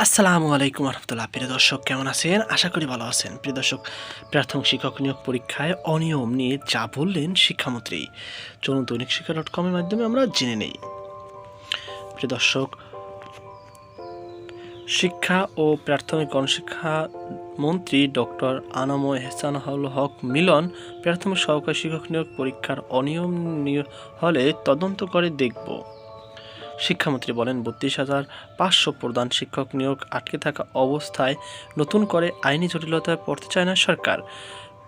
আসসালামু আলাইকুম রহমতুল্লাহ। প্রিয় দর্শক, কেমন আছেন? আশা করি ভালো আছেন। প্রিয় দর্শক, প্রাথমিক শিক্ষক নিয়োগ পরীক্ষায় অনিয়ম নিয়ে যা বললেন শিক্ষামন্ত্রী, চলুন দৈনিক শিক্ষা .com-এর মাধ্যমে আমরা জেনে নেই। প্রিয় দর্শক, শিক্ষা ও প্রাথমিক গণশিক্ষা মন্ত্রী ডক্টর আনাম এহসানুল হক মিলন প্রাথমিক সহকারী শিক্ষক নিয়োগ পরীক্ষার অনিয়ম হলে তদন্ত করে দেখব। শিক্ষামন্ত্রী বলেন, ৩২,৫০০ প্রধান শিক্ষক নিয়োগ আটকে থাকা অবস্থায় নতুন করে আইনি জটিলতায় পড়তে চায় না সরকার।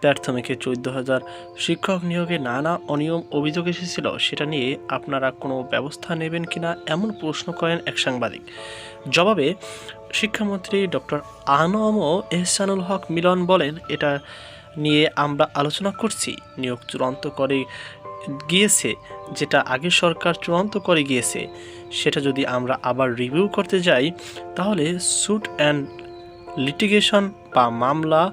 প্রাথমিকে ১৪,০০০ শিক্ষক নিয়োগে নানা অনিয়ম অভিযোগ এসেছিল, সেটা নিয়ে আপনারা কোনো ব্যবস্থা নেবেন কিনা এমন প্রশ্ন করেন এক সাংবাদিক। জবাবে শিক্ষামন্ত্রী ডক্টর আনম এহসানুল হক মিলন বলেন, এটা নিয়ে আমরা আলোচনা করছি। নিয়োগ চূড়ান্ত করে গিয়েছে, যেটা আগের সরকার চূড়ান্ত করে গিয়েছে, সেটা যদি আমরা আবার রিভিউ করতে যাই তাহলে স্যুট অ্যান্ড লিটিগেশন বা মামলা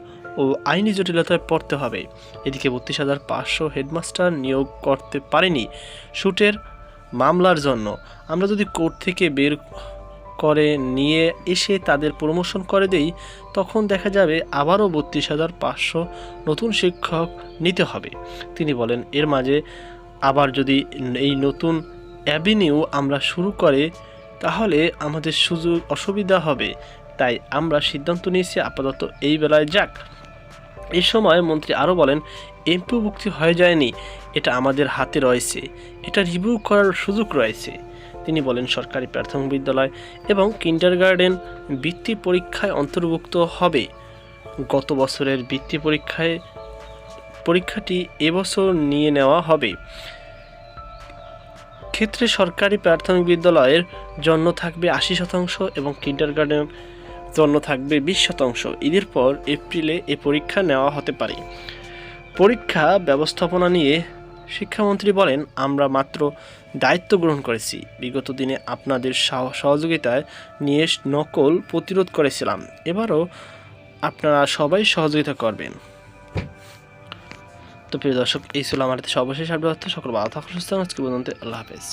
ও আইনি জটিলতায় পড়তে হবে। এদিকে ৩২,৫০০ হেডমাস্টার নিয়োগ করতে পারেনি স্যুটের মামলার জন্য। আমরা যদি কোর্ট থেকে বের করে নিয়ে এসে তাদের প্রমোশন করে দেই, তখন দেখা যাবে আবারও ৩২,৫০০ নতুন শিক্ষক নিতে হবে। তিনি বলেন, এর মাঝে আবার যদি এই নতুন অ্যাভিনিউ আমরা শুরু করে তাহলে আমাদের অসুবিধা হবে, তাই আমরা সিদ্ধান্ত নিয়েছি আপাতত এই বেলায় যাক। এই সময় মন্ত্রী আরও বলেন, এমপিওভুক্তি হয়ে যায়নি, এটা আমাদের হাতে রয়েছে, এটা রিভিউ করার সুযোগ রয়েছে। তিনি বলেন, সরকারি প্রাথমিক বিদ্যালয় এবং কিন্ডারগার্টেন বৃত্তি পরীক্ষায় অন্তর্ভুক্ত হবে। গত বছরের বৃত্তি পরীক্ষাটি এবছর নিয়ে নেওয়া হবে। ক্ষেত্রে সরকারি প্রাথমিক বিদ্যালয়ের জন্য থাকবে ৮০% এবং কিন্ডারগার্টেনের জন্য থাকবে ২০%। ঈদের পর এপ্রিলে এ পরীক্ষা নেওয়া হতে পারে। পরীক্ষা ব্যবস্থাপনা নিয়ে শিক্ষামন্ত্রী বলেন, আমরা মাত্র দায়িত্ব গ্রহণ করেছি। বিগত দিনে আপনাদের সহযোগিতায় নিয়ে নকল প্রতিরোধ করেছিলাম, এবারও আপনারা সবাই সহযোগিতা করবেন। তো প্রিয় দর্শক, এই ছিল আমার সর্বশেষ আপডেট। সকল ভালো থাকুন, সুস্থ থাকুন। আজকে পর্যন্ত আল্লাহ হাফেজ।